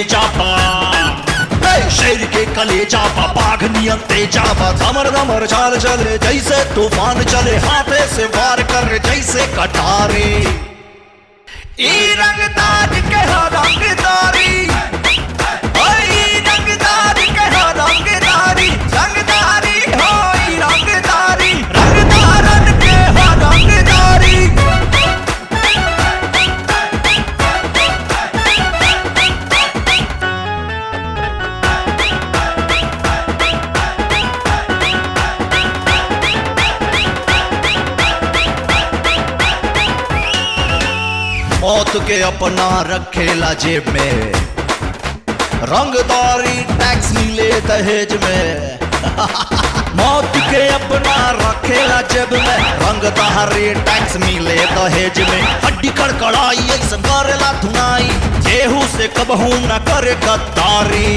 कलेजा पा, शेर के कलेजा पा बाघ नियन तेजा पा। धमर धमर चाल चले जैसे तूफान चले, हाथे से वार कर जैसे कटारे। ई रंगदार के हो रंगदारी, रंगदार के हो रंगदारी, रंगदारी हो रंगदारी, रंगदारन के हो रंगदारी। मौत के अपना रखेला जेब में, रंगदारी टैक्स मिले दहेज में। मौत के अपना रखेला जेब में, रंगदारी टैक्स मिले दहेज में। हड्डी कड़कड़ाई ऐसा करेला धुनाई, केहू से कबहू न करे गद्दारी।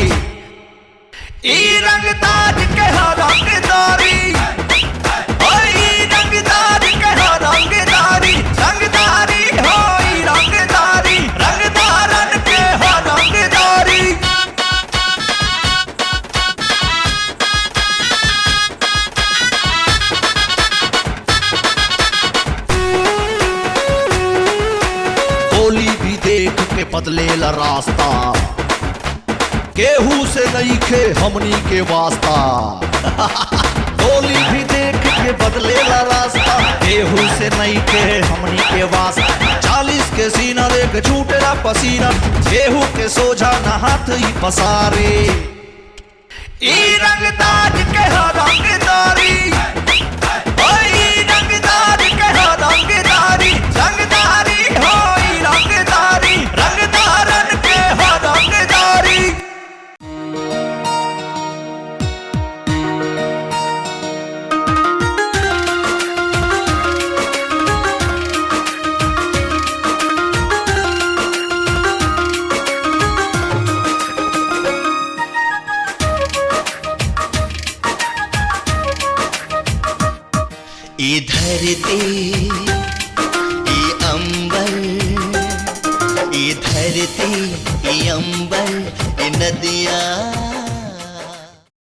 ई रंगदार के हो रंगदारी, रंगदार के हो रंगदारी, रंगदारी हो रंगदारी, रंगदारन के हो रंगदारी। गोली भी देख के बदलेला रास्ता, केहू से नहीं खे हमनी के वास्ता। गोली भी देख के बदलेला रास्ता, केहू से नहीं के हमनी के वास्ता। 40 के सीना देख छूटेला पसीना, केहू के सोझा न हाथ ही पसारे। ई रंगदार के हो रंगदारी, रंगदार के हो रंगदारी, रंगदारी हो रंगदारी, रंगदारन के हो रंगदारी। ये धरती, ये अंबर, ये धरती, ये अंबर, ये नदियाँ